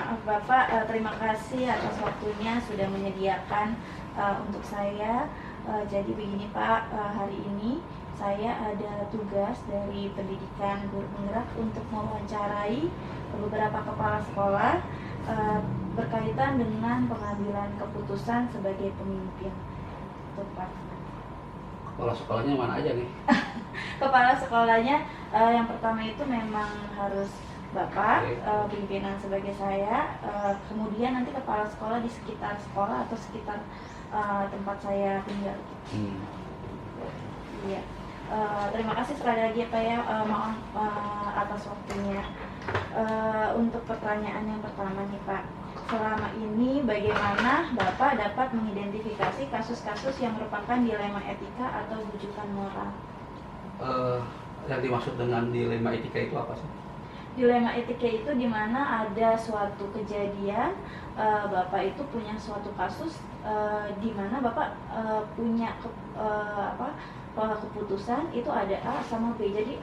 Maaf Bapak, terima kasih atas waktunya sudah menyediakan untuk saya. Jadi begini Pak, hari ini saya ada tugas dari pendidikan guru penggerak untuk mewawancarai beberapa kepala sekolah berkaitan dengan pengambilan keputusan sebagai pemimpin. Itu Pak. Kepala sekolahnya mana aja nih? Kepala sekolahnya yang pertama itu memang harus Bapak, pimpinan sebagai saya, kemudian nanti kepala sekolah di sekitar sekolah atau sekitar tempat saya tinggal. Iya. Terima kasih sekali lagi Pak ya, mohon atas waktunya. Untuk pertanyaan yang pertama nih Pak, selama ini bagaimana Bapak dapat mengidentifikasi kasus-kasus yang merupakan dilema etika atau bujukan moral? Yang dimaksud dengan dilema etika itu apa sih? Dilema etika itu di mana ada suatu kejadian, Bapak itu punya suatu kasus di mana Bapak punya keputusan itu ada A sama B. Jadi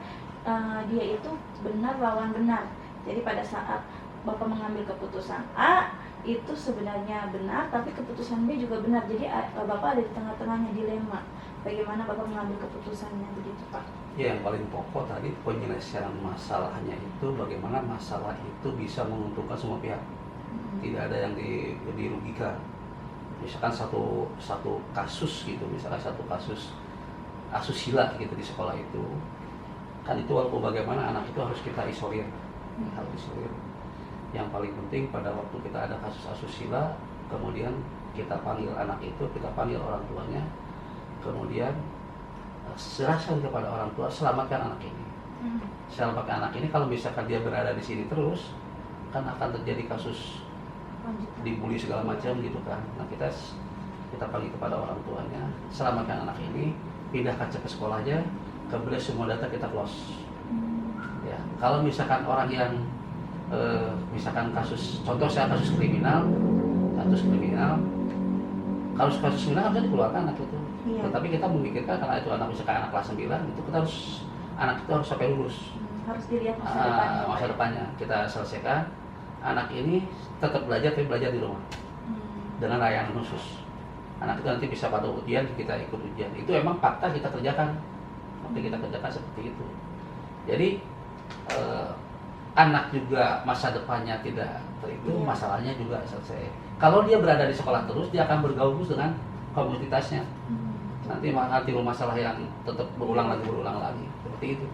dia itu benar lawan benar. Jadi pada saat Bapak mengambil keputusan A itu sebenarnya benar, tapi keputusan B juga benar. Jadi Bapak ada di tengah-tengahnya dilema. Bagaimana Bapak mengambil keputusannya begitu Pak? Ya, yang paling pokok tadi penyelesaian masalahnya itu bagaimana masalah itu bisa menguntungkan semua pihak. Tidak ada yang dirugikan. Misalkan satu kasus gitu, misalkan satu kasus asusila gitu di sekolah itu, kan itu walaupun bagaimana anak itu harus kita isolir, harus isolir. Yang paling penting pada waktu kita ada kasus asusila, kemudian kita panggil anak itu, kita panggil orang tuanya, kemudian serahkan kepada orang tua, selamatkan anak ini. Selamatkan anak ini. Kalau misalkan dia berada di sini terus, kan akan terjadi kasus dibully segala macam gitu kan. Nah kita panggil kepada orang tuanya, selamatkan anak ini, pindahkan ke sekolahnya, kemudian semua data kita close. Ya, kalau misalkan orang yang misalkan contoh saya kasus kriminal, kalau kasus kriminal harusnya dikeluarkan anak itu. Iya. Tetapi kita memikirkan karena itu anak misalkan anak kelas 9 itu kita anak itu harus sampai lulus. Harus dilihat masa depannya. Kita selesaikan, anak ini tetap belajar tapi belajar di rumah. Dengan layanan khusus. Anak itu nanti bisa pada ujian, kita ikut ujian. Itu emang fakta kita kerjakan. Kita kerjakan seperti itu. Jadi anak juga masa depannya tidak itu, masalahnya juga selesai. Kalau dia berada di sekolah terus, dia akan bergaul terus dengan komunitasnya. Nanti masalah yang tetap berulang lagi seperti itu.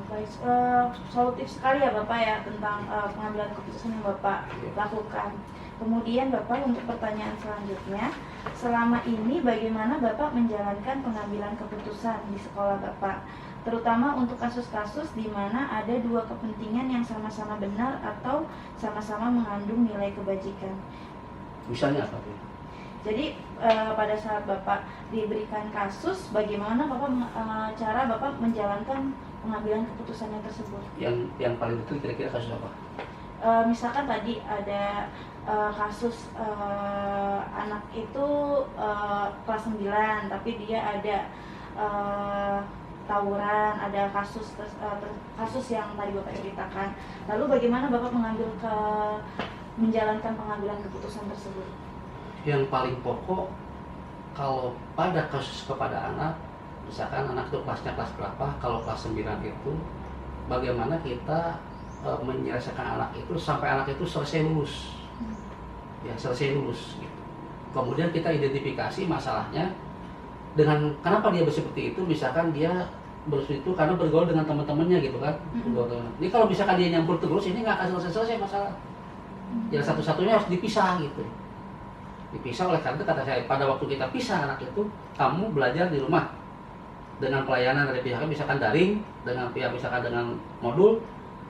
Baik, solutif sekali ya Bapak ya tentang pengambilan keputusan yang Bapak lakukan. Kemudian Bapak, untuk pertanyaan selanjutnya, selama ini bagaimana Bapak menjalankan pengambilan keputusan di sekolah Bapak, terutama untuk kasus-kasus di mana ada dua kepentingan yang sama-sama benar atau sama-sama mengandung nilai kebajikan? Misalnya apa tuh? Jadi pada saat Bapak diberikan kasus, bagaimana cara Bapak menjalankan pengambilan keputusannya tersebut? Yang paling betul kira-kira kasus apa? Misalkan tadi ada kasus anak itu kelas 9, tapi dia ada tawuran, ada kasus yang tadi Bapak ceritakan. Lalu bagaimana Bapak menjalankan pengambilan keputusan tersebut? Yang paling pokok, kalau pada kasus kepada anak, misalkan anak itu kelasnya kelas berapa, kalau kelas 9 itu, bagaimana kita menyelesaikan anak itu sampai anak itu selesai lulus. Ya, selesai lulus gitu. Kemudian kita identifikasi masalahnya dengan kenapa dia seperti itu. Misalkan dia seperti itu karena bergaul dengan teman-temannya gitu kan. Ini kalau misalkan dia nyampur terus, ini nggak akan selesai masalah. Yang satu-satunya harus dipisah gitu. Dipisah. Oleh karena itu kata saya, pada waktu kita pisah anak itu, kamu belajar di rumah dengan pelayanan dari pihaknya, misalkan daring, dengan pihak misalkan dengan modul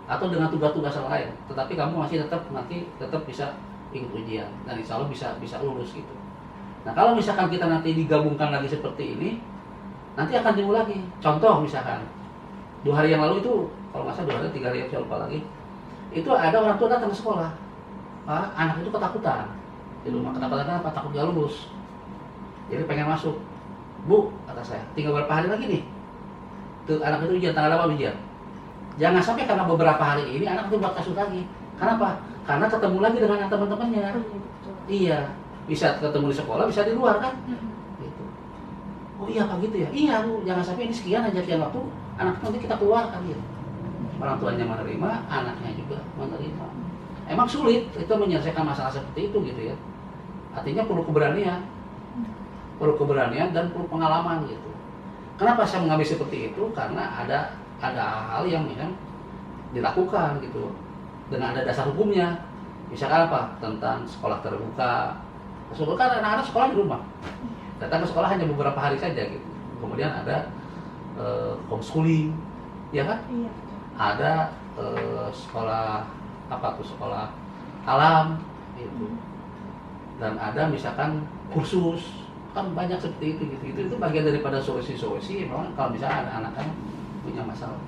atau dengan tugas-tugas lain. Tetapi kamu masih tetap bisa ikut ujian dan insya Allah bisa lulus gitu. Nah kalau misalkan kita nanti digabungkan lagi seperti ini, nanti akan timbul lagi. Contoh misalkan 2 hari yang lalu itu, kalau nggak salah 2 hari 3 hari saya lupa lagi, itu ada orang tua datang ke sekolah, Pak, anak itu ketakutan di rumah. Ketakutan apa? Takut gak lulus, jadi pengen masuk. Bu, kata saya, tinggal berapa hari lagi nih tuh anak itu ujian, tanggal apa ujian. Jangan sampai karena beberapa hari ini anak itu buat kasus lagi, Kenapa? Karena ketemu lagi dengan teman-temannya. Oh, iya betul. Iya, bisa ketemu di sekolah, bisa di luar kan? Mm-mm. Gitu. Oh iya Pak gitu ya? Iya Bu, jangan sampai ini sekian aja sekian waktu, anak nanti kita keluarkan gitu. Orang tuanya menerima, anaknya juga menerima. Emang sulit itu menyelesaikan masalah seperti itu gitu ya. Artinya perlu keberanian. Perlu keberanian dan perlu pengalaman gitu. Kenapa saya mengambil seperti itu? Karena ada hal-hal yang memang dilakukan gitu dengan ada dasar hukumnya. Misalkan apa? Tentang sekolah terbuka. Kan anak-anak sekolah di rumah. Datang ke sekolah hanya beberapa hari saja gitu. Kemudian ada homeschooling, ya kan? Iya betul. Ada sekolah apa tuh, sekolah alam gitu. Dan ada misalkan kursus, kan banyak seperti itu gitu. Itu bagian daripada solusi-solusi memang kalau misalnya anak-anak kan punya masalah.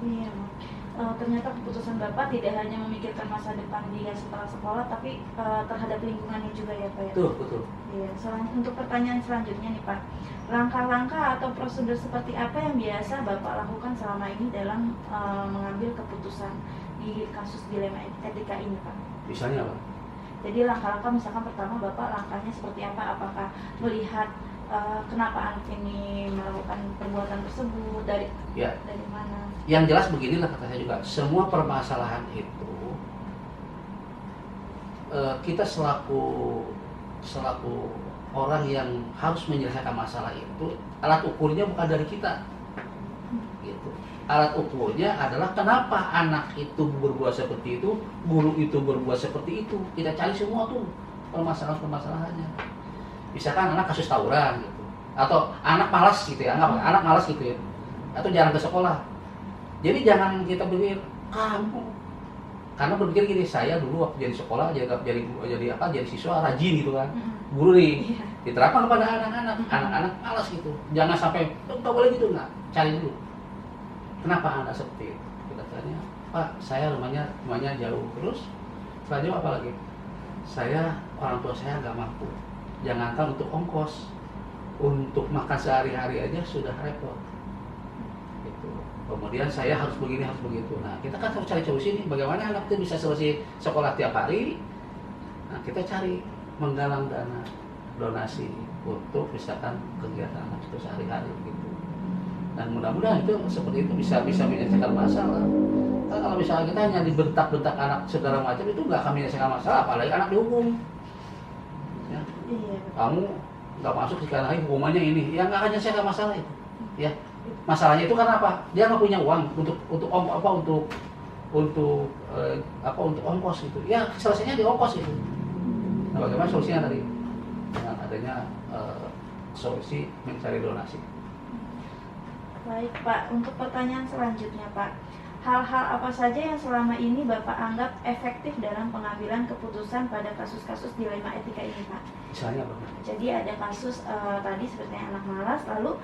Iya, Bang. Ternyata keputusan Bapak tidak hanya memikirkan masa depan dia setelah sekolah, tapi terhadap lingkungannya juga ya Pak ya? Betul. Iya, untuk pertanyaan selanjutnya nih Pak, langkah-langkah atau prosedur seperti apa yang biasa Bapak lakukan selama ini dalam mengambil keputusan di kasus dilema etika ini Pak? Misalnya apa? Jadi langkah-langkah misalkan pertama Bapak langkahnya seperti apa? Apakah melihat kenapa anak ini melakukan perbuatan tersebut dari mana? Yang jelas beginilah kata saya juga, semua permasalahan itu kita selaku orang yang harus menyelesaikan masalah itu, alat ukurnya bukan dari kita gitu. Alat ukurnya adalah kenapa anak itu berbuat seperti itu, guru itu berbuat seperti itu. Kita cari semua tuh permasalahannya. Misalkan anak kasus tawuran gitu, atau anak malas gitu ya, anak malas gitu ya, atau jarang ke sekolah. Jadi jangan kita berpikir kamu, karena berpikir gini, saya dulu waktu jadi sekolah jadi siswa rajin gitu kan, guru nih diterapkan kepada anak-anak malas gitu. Jangan sampai tak boleh gitu, nggak, cari dulu kenapa anak seperti itu. Kita tanya, Pak, saya rumahnya jauh, terus selanjutnya apa lagi? Saya orang tua saya nggak mampu, jangankan untuk ongkos, untuk makan sehari-hari aja sudah repot gitu. Kemudian saya harus begini, harus begitu. Nah, kita kan harus cari solusi nih, bagaimana anak itu bisa selesai sekolah tiap hari. Nah, kita cari menggalang dana donasi untuk misalkan kegiatan anak itu sehari-hari gitu. Dan mudah-mudahan itu seperti itu bisa menyelesaikan masalah. Kan kalau misalnya kita hanya dibentak-bentak anak segala macam, itu nggak akan menyelesaikan masalah, apalagi anak dihukum. Ya. Iya. Kamu nggak masuk sekarang lagi hukumannya ini, ya nggak akan menyelesaikan masalah itu. Ya. Masalahnya itu karena apa? Dia nggak punya uang untuk ongkos gitu. Ya selesainya di ongkos itu. Nah, bagaimana solusinya tadi? Dengan adanya solusi mencari donasi. Baik Pak, untuk pertanyaan selanjutnya Pak, hal-hal apa saja yang selama ini Bapak anggap efektif dalam pengambilan keputusan pada kasus-kasus dilema etika ini Pak? Misalnya apa? Jadi ada kasus tadi seperti anak malas, lalu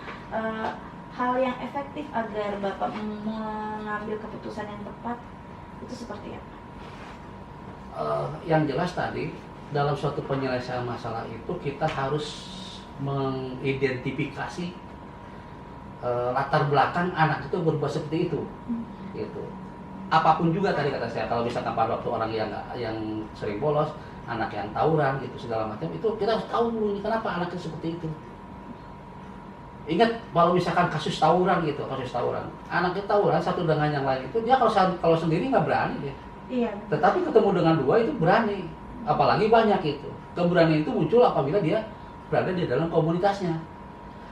hal yang efektif agar Bapak mengambil keputusan yang tepat itu seperti apa? Yang jelas tadi, dalam suatu penyelesaian masalah itu kita harus mengidentifikasi latar belakang anak itu berbuat seperti itu. Gitu. Apapun juga tadi kata saya, kalau misalkan pada waktu orang yang sering bolos, anak yang tawuran gitu segala macam, itu kita harus tahu dulu ini kenapa anaknya seperti itu. Ingat kalau misalkan kasus tawuran, anaknya tawuran satu dengan yang lain itu, dia kalau sendiri nggak berani dia. Iya. Tetapi ketemu dengan dua itu berani, apalagi banyak itu. Keberanian itu muncul apabila dia berada di dalam komunitasnya.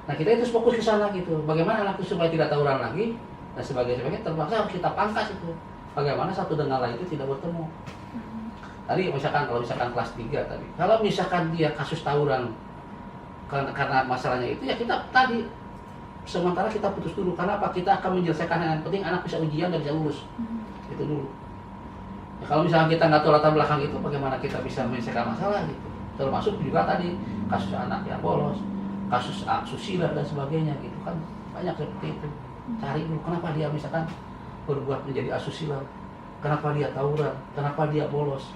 Nah, kita itu fokus ke sana gitu. Bagaimana anak itu supaya tidak tawuran lagi, dan sebagainya terpaksa harus kita pangkas itu. Bagaimana satu dengan lain itu tidak bertemu. Tadi kalau misalkan kelas 3 tadi, kalau misalkan dia kasus tawuran karena masalahnya itu, ya kita tadi sementara kita putus dulu. Karena apa? Kita akan menyelesaikan yang penting anak bisa ujian dan bisa lulus. Itu dulu. Ya, kalau misalnya kita nggak tahu latar belakang itu, bagaimana kita bisa menyelesaikan masalah gitu. Termasuk juga tadi kasus anak yang bolos, kasus asusila dan sebagainya gitu kan, banyak seperti itu. Cari dulu kenapa dia misalkan berbuat menjadi asusila, kenapa dia tawuran, kenapa dia bolos,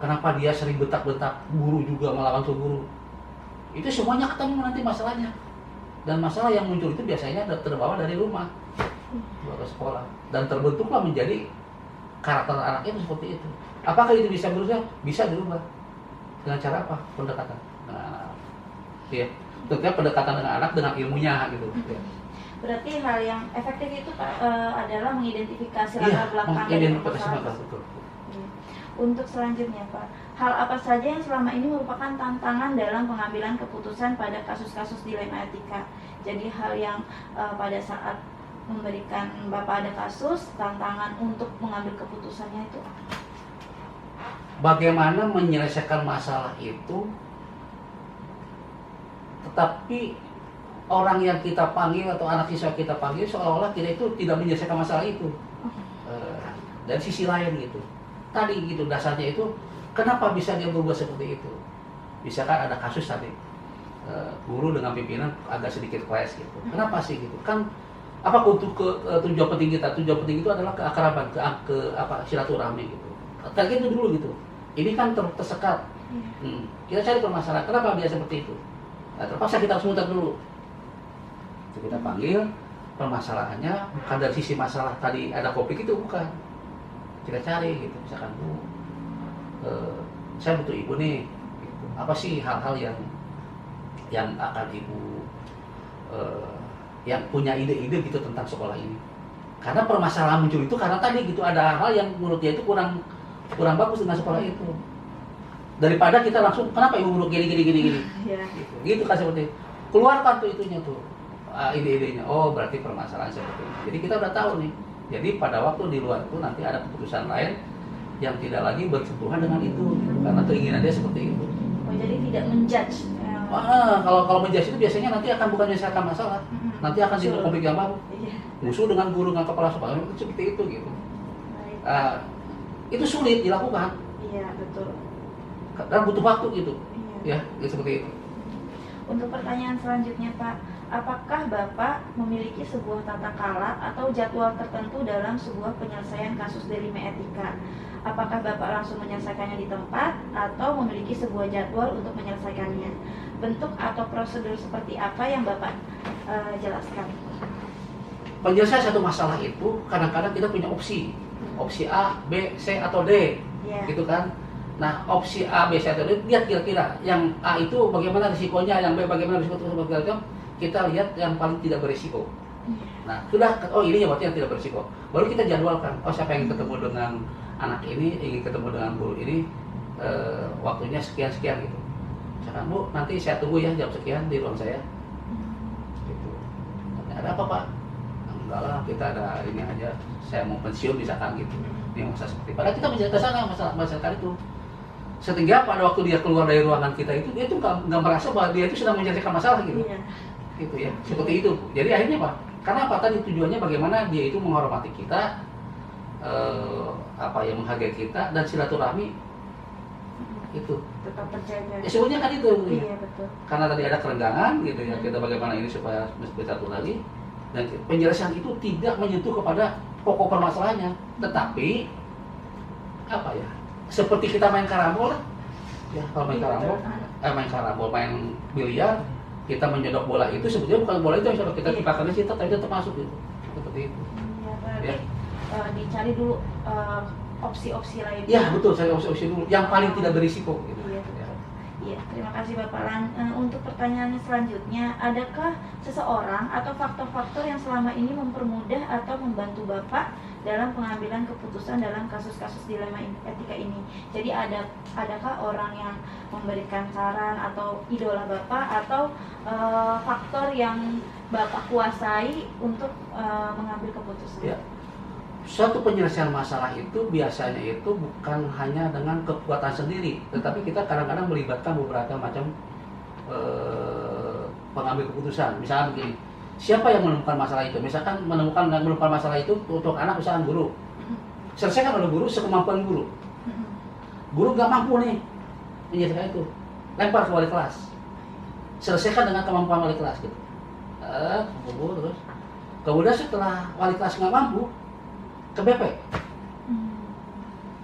kenapa dia sering bentak-bentak guru juga melawan ke guru. Itu semuanya ketemu nanti masalahnya. Dan masalah yang muncul itu biasanya terbawa dari rumah ke sekolah, dan terbentuklah menjadi karakter anak itu seperti itu. Apakah itu bisa berubah? Bisa dirubah. Dengan cara apa? Pendekatan dengan anak. Ya, tentunya pendekatan dengan anak dengan ilmunya gitu. Ya. Berarti hal yang efektif itu adalah mengidentifikasi Iya, latar belakang dari mengidentifikasi permasalahan. masalah, betul. Iya. Untuk selanjutnya Pak, hal apa saja yang selama ini merupakan tantangan dalam pengambilan keputusan pada kasus-kasus dilema etika? Jadi hal yang pada saat memberikan Bapak ada kasus, tantangan untuk mengambil keputusannya itu apa? Bagaimana menyelesaikan masalah itu, tetapi orang yang kita panggil atau anak siswa kita panggil seolah-olah kita itu tidak menyelesaikan masalah itu. Dari sisi lain gitu. Tadi gitu dasarnya itu, kenapa bisa dia berubah seperti itu? Misalkan ada kasus tadi, guru dengan pimpinan agak sedikit clash gitu. Kenapa sih gitu? Kan apa untuk tujuan penting kita? Tujuan penting itu adalah keakraban, ke apa silaturahmi gitu. Tadi itu dulu gitu. Ini kan tersekat. Kita cari permasalahan. Kenapa dia seperti itu? Nah, terpaksa kita harus muter dulu. Kita panggil permasalahannya bukan dari sisi masalah tadi ada konflik itu, bukan. Kita cari gitu. Misalkan Bu, saya butuh ibu nih. Gitu. Apa sih hal-hal yang akan ibu yang punya ide-ide gitu tentang sekolah ini? Karena permasalahan muncul itu karena tadi gitu ada hal yang menurut dia itu kurang bagus dengan sekolah itu. Daripada kita langsung kenapa ibu menurut gini. Ya. Gitu kan seperti itu. Keluarkan tuh itunya tuh ide-idenya. Oh berarti permasalahan seperti ini. Jadi kita udah tahu nih. Jadi pada waktu di luar itu nanti ada keputusan lain yang tidak lagi bersentuhan dengan itu karena keinginan dia seperti itu. Oh, jadi tidak menjudge. Kalau menjudge itu biasanya nanti akan bukan menyelesaikan masalah. Nanti akan timbul konflik yang baru. Iya. Musuh dengan guru dengan kepala sekolah itu seperti itu gitu. Itu sulit dilakukan. Iya betul. Dan butuh waktu gitu. Iya. Ya seperti itu. Untuk pertanyaan selanjutnya Pak, apakah Bapak memiliki sebuah tata cara atau jadwal tertentu dalam sebuah penyelesaian kasus dilema etika? Apakah Bapak langsung menyelesaikannya di tempat atau memiliki sebuah jadwal untuk menyelesaikannya? Bentuk atau prosedur seperti apa yang Bapak jelaskan? Penyelesaian satu masalah itu kadang-kadang kita punya opsi A, B, C atau D, gitu kan? Nah, opsi A, B, C atau D, lihat kira-kira yang A itu bagaimana risikonya, yang B bagaimana risiko kita lihat yang paling tidak berisiko. Nah, sudah, oh ini ya berarti yang tidak berisiko. Baru kita jadwalkan, oh siapa yang ketemu dengan anak ini, ingin ketemu dengan guru ini, waktunya sekian-sekian gitu. Misalkan, Bu, nanti saya tunggu ya jam sekian di ruang saya. Gitu. Ada apa Pak? Enggak lah, kita ada ini aja, saya mau pensiun misalkan gitu. Ini masa seperti padahal kita menjaga sana masalah itu. Sehingga pada waktu dia keluar dari ruangan kita itu, dia tuh nggak merasa bahwa dia itu sedang menyelesaikan masalah gitu. Iya. Gitu ya, seperti itu. Jadi akhirnya Pak, karena apa tadi tujuannya bagaimana dia itu menghormati kita, menghargai kita dan silaturahmi itu. Tetap terjaga. Sebenarnya kan itu. Iya betul. Karena tadi ada kerenggangan gitu ya, kita bagaimana ini supaya bersatu lagi. Dan penyelesaian itu tidak menyentuh kepada pokok permasalahannya, tetapi apa ya? Seperti kita main karambol, ya kalau main karambol, main biliar, kita menyodok bola itu sebetulnya bukan bola itu yang sudah kita kipakan di situ, tapi tetap masuk gitu, seperti itu. Ya, berarti Ya. Dicari dulu opsi-opsi lain. Ya betul, saya opsi dulu, yang paling tidak berisiko. Gitu. Iya, Ya. betul. Iya, terima kasih Bapak. Untuk pertanyaan selanjutnya, adakah seseorang atau faktor-faktor yang selama ini mempermudah atau membantu Bapak dalam pengambilan keputusan dalam kasus-kasus dilema etika ini? Jadi adakah orang yang memberikan saran atau idola Bapak atau faktor yang Bapak kuasai untuk mengambil keputusan? Ya. Suatu penyelesaian masalah itu biasanya itu bukan hanya dengan kekuatan sendiri, tetapi kita kadang-kadang melibatkan beberapa macam pengambil keputusan. Misalnya begini, siapa yang menemukan masalah itu? Misalkan menemukan masalah itu untuk anak, misalkan guru. Selesaikan oleh guru sekemampuan guru. Guru nggak mampu nih menyelesaikan itu, lempar ke wali kelas. Selesaikan dengan kemampuan wali kelas gitu. Terus. Kemudian setelah wali kelas nggak mampu, ke BP.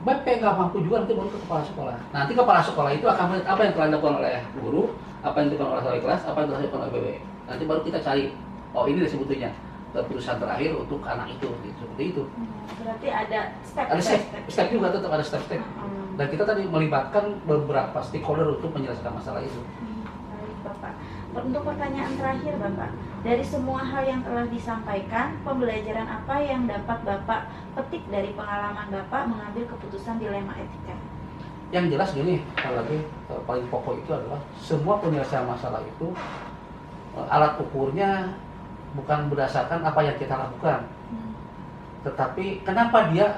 BP nggak mampu juga, nanti baru ke kepala sekolah. Nanti kepala sekolah itu akan melihat apa yang telah dilakukan oleh guru, apa yang dilakukan oleh wali kelas, apa yang telah dilakukan oleh BP. Nanti baru kita cari, oh ini sebetulnya keputusan terakhir untuk anak itu, gitu. Seperti itu. Berarti ada Ada step juga, tetap ada step-step. Dan kita tadi melibatkan beberapa stakeholder untuk menyelesaikan masalah itu. Baik Bapak. Untuk pertanyaan terakhir Bapak, dari semua hal yang telah disampaikan, pembelajaran apa yang dapat Bapak petik dari pengalaman Bapak mengambil keputusan dilema etika? Yang jelas gini, sekali lagi paling pokok itu adalah semua penyelesaian masalah itu alat ukurnya bukan berdasarkan apa yang kita lakukan, tetapi kenapa dia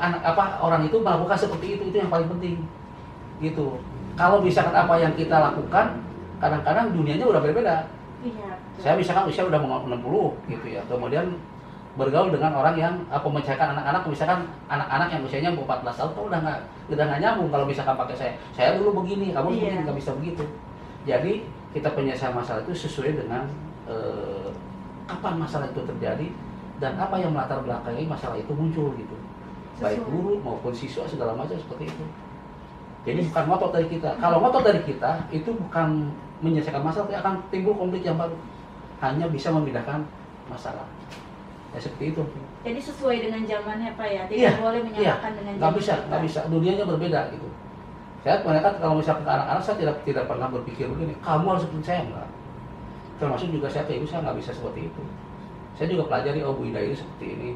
orang itu melakukan seperti itu yang paling penting, gitu. Kalau misalkan apa yang kita lakukan, kadang-kadang dunianya udah berbeda. Iya. Saya misalkan usia udah mau 60 gitu ya, kemudian bergaul dengan orang yang memecahkan anak-anak, misalkan anak-anak yang usianya 14 tahun, udah nggak nyambung kalau misalkan pakai saya dulu begini, kamu begini, nggak bisa begitu. Jadi kita penyelesaian masalah itu sesuai dengan kapan masalah itu terjadi dan apa yang melatar belakangi masalah itu muncul gitu. Baik guru maupun siswa segala macam seperti itu. Jadi bukan ngotot dari kita. Kalau ngotot dari kita itu bukan menyelesaikan masalah, tapi akan timbul konflik yang baru. Hanya bisa memindahkan masalah. Ya seperti itu. Jadi sesuai dengan zamannya Pak ya, tidak boleh menyamakan dengan zaman. Nggak bisa. Dunianya berbeda gitu. Saya ternyata kalau misalkan ke anak-anak saya tidak pernah berpikir begini, kamu harus seperti saya, enggak. Termasuk juga saya ke ibu, saya nggak bisa seperti itu. Saya juga pelajari, Bu Ida ini seperti ini.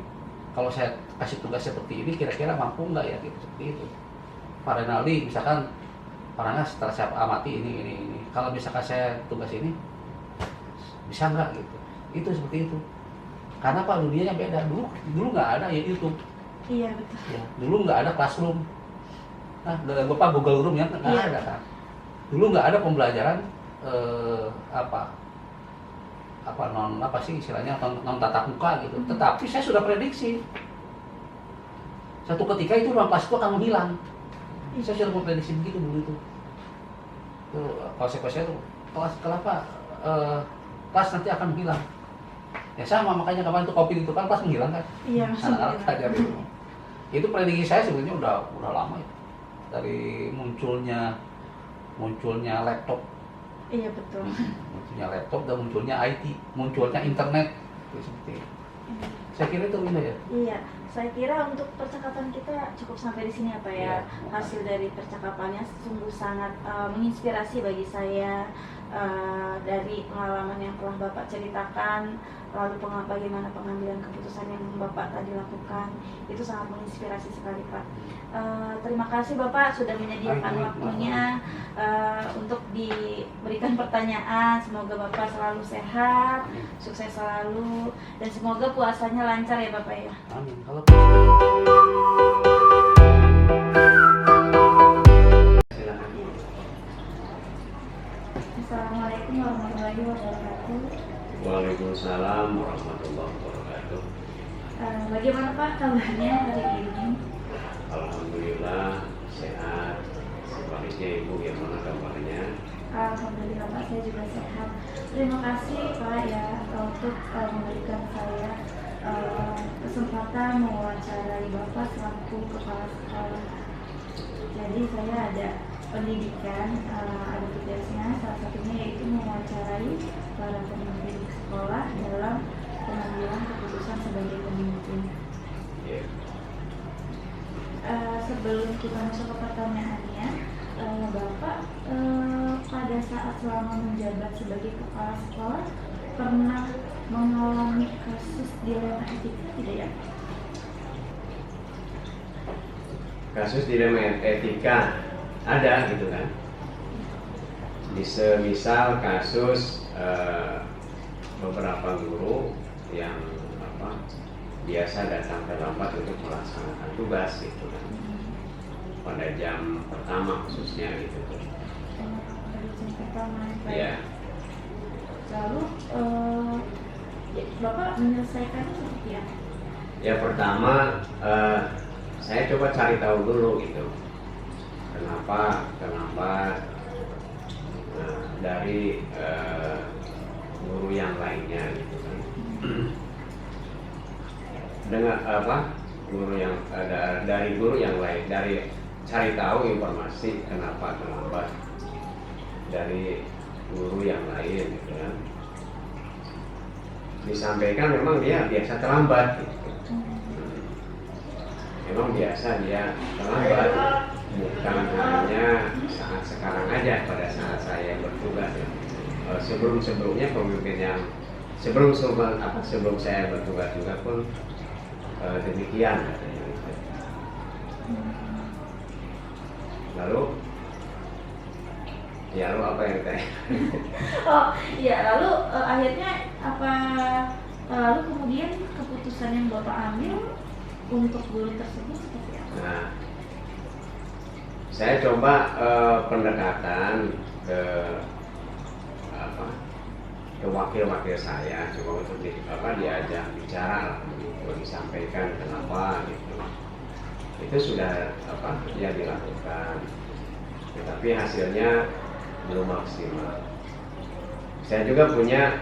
Kalau saya kasih tugas seperti ini, kira-kira mampu nggak ya, gitu, seperti itu. Pak Renaldi, misalkan orangnya setelah saya amati ini. Kalau misalkan saya tugas ini, bisa nggak gitu. Itu seperti itu. Karena Pak dunianya beda. Dulu nggak ada ya YouTube. Iya betul. Ya, dulu nggak ada classroom. Nah, Bapak Google Room ya nggak ada kan. Dulu nggak ada pembelajaran apa sih istilahnya non tatap muka gitu. Tetapi saya sudah prediksi satu ketika itu ruang kelas itu akan menghilang. Saya sudah memprediksi begitu dulu itu. Konsekuensinya itu kelas nanti akan menghilang. Ya sama, makanya kemarin itu COVID itu kan kelas menghilang kan. Iya. Anak-anak belajar itu. Itu prediksi saya sebenarnya udah lama itu. Dari munculnya laptop. Iya betul. Munculnya laptop dan munculnya IT, munculnya internet, seperti itu. Saya kira itu Winda ya. Iya, saya kira untuk percakapan kita cukup sampai di sini ya Pak ya. Iya. Hasil dari percakapannya sungguh sangat menginspirasi bagi saya, dari pengalaman yang telah Bapak ceritakan, lalu bagaimana pengambilan keputusan yang Bapak tadi lakukan, itu sangat menginspirasi sekali Pak. Terima kasih Bapak sudah menyediakan waktunya untuk diberikan pertanyaan. Semoga Bapak selalu sehat, sukses selalu, dan semoga puasanya lancar ya Bapak ya. Amin. Kalau Assalamualaikum warahmatullahi wabarakatuh. Waalaikumsalam warahmatullahi wabarakatuh. Bagaimana Pak kabarnya hari ini? Alhamdulillah sehat. Sebaliknya Ibu gimana kabarnya? Alhamdulillah Pak, saya juga sehat. Terima kasih Pak ya untuk memberikan saya kesempatan mewawancarai Bapak selaku kepala sekolah. Jadi saya ada pendidikan, ada tugasnya, salah satunya yaitu mewawancarai para pemimpin sekolah dalam pengambilan keputusan sebagai pemimpin. Yeah. Sebelum kita masuk ke pertanyaannya, Bapak pada saat selama menjabat sebagai kepala sekolah pernah mengalami kasus dilema etika tidak ya? Kasus dilema etika ada gitu kan? Misal kasus beberapa guru yang biasa datang terlambat untuk melaksanakan tugas gitu kan, pada jam pertama khususnya gitu kan. Pada jam pertama. Ya. Lalu Bapak menyelesaikannya seperti apa? Ya pertama saya coba cari tahu dulu gitu. Kenapa dari guru yang lainnya gitu kan. Dengan guru yang dari guru yang lain, dari cari tahu informasi kenapa terlambat dari guru yang lain gitu kan. disampaikan memang dia biasa terlambat gitu. Memang biasa dia terlambat, bukan hanya saat sekarang aja pada saat saya bertugas ya. Sebelum-sebelumnya pemimpin yang sebelum saya bertugas juga pun demikian katanya. Lalu apa yang tanya? Oh iya, lalu akhirnya apa? Lalu kemudian keputusan yang Bapak ambil untuk guru tersebut seperti apa? Nah, saya coba pendekatan ke wakil-wakil saya, coba untuk diajak bicara lah, gitu, disampaikan kenapa gitu. Itu sudah ya dilakukan, tetapi hasilnya belum maksimal. Saya juga punya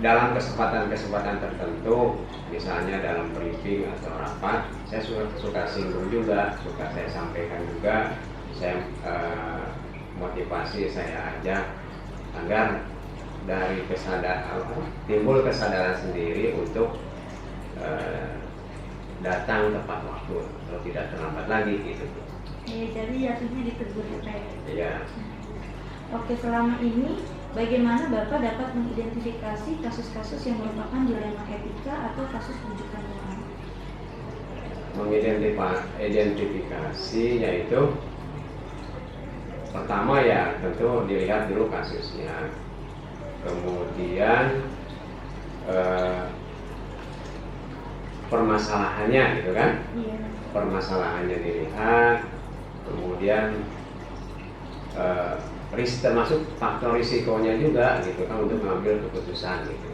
dalam kesempatan-kesempatan tertentu, misalnya dalam briefing atau rapat, saya suka singgung juga, suka saya sampaikan juga, saya motivasi, saya ajak agar dari timbul kesadaran sendiri untuk datang tepat waktu atau tidak terlambat lagi gitu. Jadi jatuhnya ditegur ya. Iya. Oke, selama ini bagaimana Bapak dapat mengidentifikasi kasus-kasus yang merupakan dilema etika atau kasus rujukan moral? Mengidentifikasi yaitu pertama ya tentu dilihat dulu kasusnya, kemudian permasalahannya gitu kan. Iya. Permasalahannya dilihat, kemudian termasuk faktor risikonya juga gitu kan untuk mengambil keputusan gitu.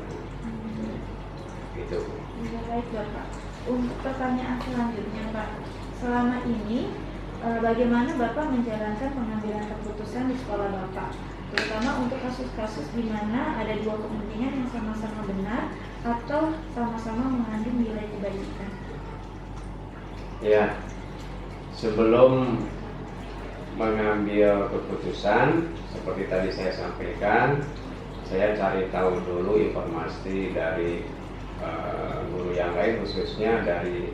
Gitu. Ya, baik Bapak. Untuk pertanyaan selanjutnya Pak, selama ini bagaimana Bapak menjalankan pengambilan keputusan di sekolah Bapak, terutama untuk kasus-kasus di mana ada dua kepentingan yang sama-sama benar atau sama-sama mengandung nilai kebaikan? Ya, sebelum mengambil keputusan seperti tadi saya sampaikan, saya cari tahu dulu informasi dari guru yang lain, khususnya dari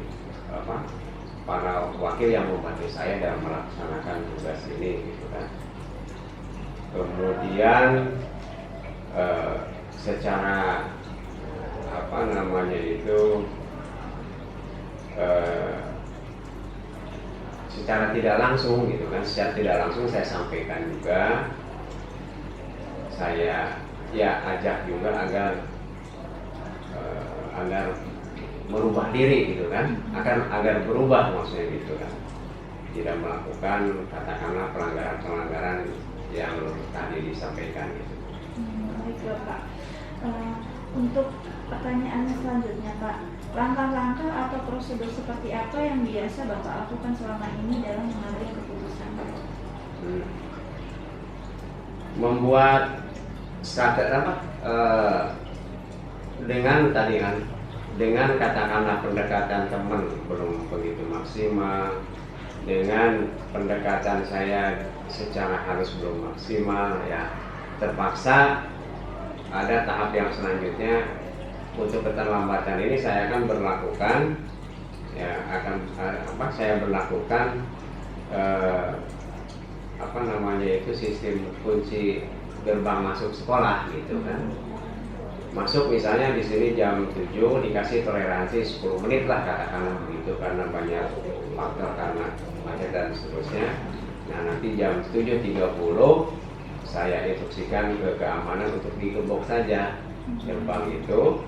para wakil yang membantu saya dalam melaksanakan tugas ini gitu kan. Kemudian secara secara tidak langsung gitu kan, secara tidak langsung saya sampaikan juga, saya ya ajak juga agar merubah diri gitu kan, agar berubah maksudnya gitu kan, tidak melakukan katakanlah pelanggaran yang tadi disampaikan gitu. Baik Bapak. Untuk pertanyaan selanjutnya Pak, langkah-langkah atau prosedur seperti apa yang biasa Bapak lakukan selama ini dalam mengambil keputusan? Membuat dengan katakanlah pendekatan teman belum begitu maksimal, dengan pendekatan saya secara halus belum maksimal, ya terpaksa ada tahap yang selanjutnya. Untuk keterlambatan ini saya akan berlakukan sistem kunci gerbang masuk sekolah gitu kan. Masuk misalnya di sini jam 7, dikasih toleransi 10 menit lah katakanlah begitu, karena banyak faktor karena macet dan seterusnya. Nah nanti jam 7.30 saya instruksikan ke keamanan untuk digembok saja gerbang itu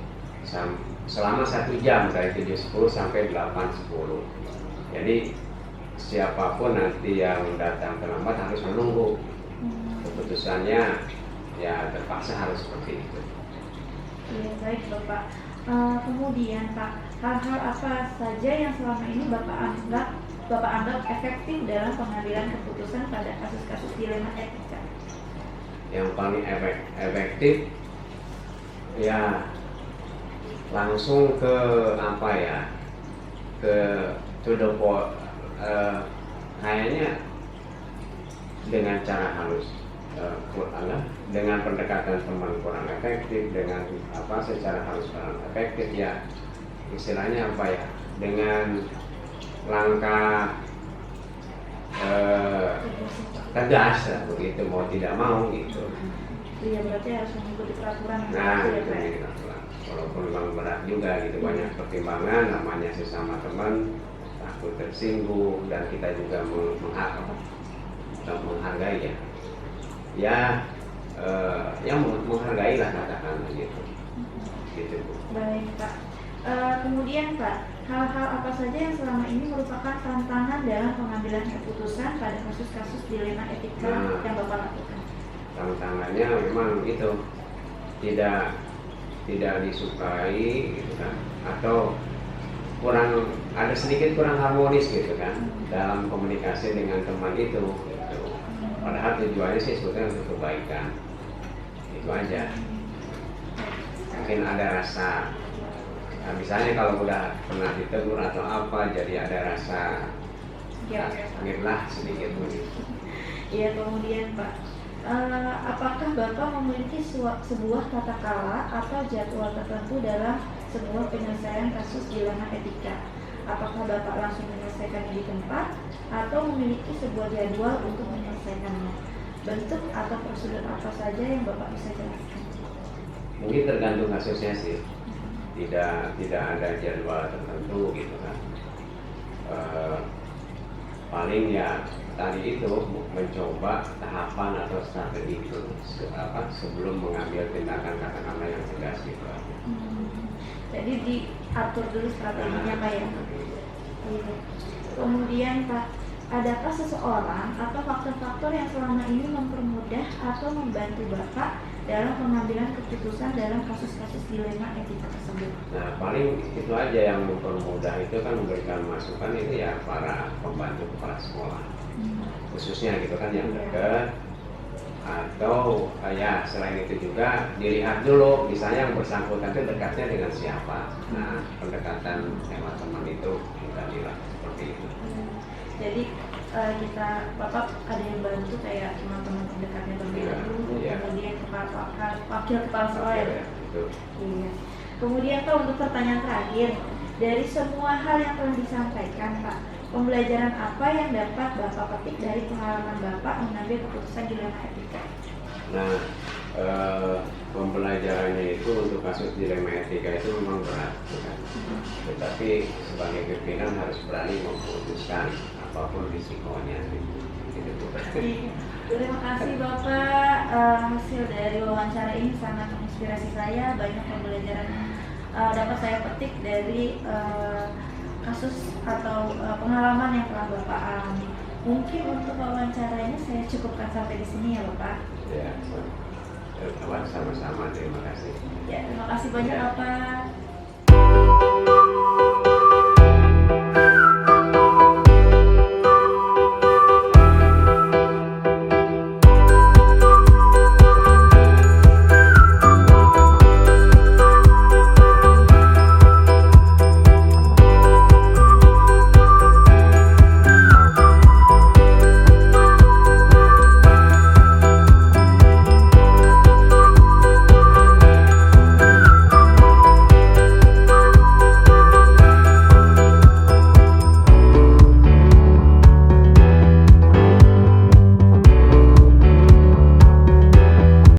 selama 1 jam dari 7.10 sampai 8.10. Jadi siapapun nanti yang datang terlambat harus menunggu. Keputusannya ya terpaksa harus seperti itu. Ya, baik Bapak. Kemudian Pak, hal-hal apa saja yang selama ini Bapak anggap efektif dalam pengambilan keputusan pada kasus-kasus dilema etika? Yang paling efektif ya langsung ke to the point, kayaknya dengan cara halus. dengan pendekatan teman kurang efektif, dengan secara halus kurang efektif, ya istilahnya apa ya, dengan langkah tegas lah, begitu mau tidak mau gitu. Iya, berarti harus mengikuti peraturan yang Nah berlaku ya, itu Pak. nih, walaupun memang berat juga gitu, banyak pertimbangan, namanya sesama teman, takut tersinggung, dan kita juga menghargai ya, yang menghargai lah katakan gitu, gitu Bu. Baik, Pak. Kemudian Pak, hal-hal apa saja yang selama ini merupakan tantangan dalam pengambilan keputusan pada kasus-kasus dilema etika yang Bapak lakukan? Tantangannya memang itu tidak disukai gitu kan, atau ada sedikit kurang harmonis gitu kan dalam komunikasi dengan teman itu gitu. Padahal tujuannya sih sebetulnya untuk kebaikan, itu aja. Mungkin ada rasa, misalnya kalau udah pernah ditegur atau apa, jadi ada rasa sakit lah sedikit begitu. Iya, kemudian Pak, apakah Bapak memiliki sebuah tata cara atau jadwal tertentu dalam sebuah penyelesaian kasus dilema etika? Apakah Bapak langsung menyelesaikannya di tempat atau memiliki sebuah jadwal untuk menyelesaikannya? Bentuk atau prosedur apa saja yang Bapak bisa jelaskan? Mungkin tergantung kasusnya sih, tidak ada jadwal tertentu gitu kan. Paling ya tadi itu mencoba tahapan atau strategi itu sebelum mengambil tindakan katakanlah yang tegas gitu. Jadi diatur dulu strateginya Pak ya. Kemudian Pak, adakah seseorang atau faktor-faktor yang selama ini mempermudah atau membantu Bapak dalam pengambilan keputusan dalam kasus-kasus dilema etika tersebut? Nah paling itu aja yang mempermudah itu kan, memberikan masukan itu ya para pembantu kepala sekolah khususnya gitu kan, yang dekat. Atau ya selain itu juga dilihat dulu misalnya yang bersangkutan itu dekatnya dengan siapa. Nah pendekatan hemat teman itu kita lihat seperti itu. Jadi Bapak ada yang bantu kayak teman-teman terdekatnya terlebih dahulu, kemudian wakil kepala sekolah ya. Iya. Kemudian Pak, untuk pertanyaan terakhir, dari semua hal yang telah disampaikan Pak, pembelajaran apa yang dapat Bapak petik dari pengalaman Bapak mengambil keputusan dilema etika? Nah, pembelajarannya itu untuk kasus dilema etika itu memang berat, kan? Tetapi sebagai pimpinan harus berani memutuskan apapun risikonya. Gitu. Terima kasih Bapak, hasil dari wawancara ini sangat menginspirasi saya. Banyak pembelajaran dapat saya petik dari kasus atau pengalaman yang telah Bapak alami. Mungkin untuk wawancaranya saya cukupkan sampai di sini ya Bapak. Ya, sama-sama, terima kasih. Ya, terima kasih banyak Bapak.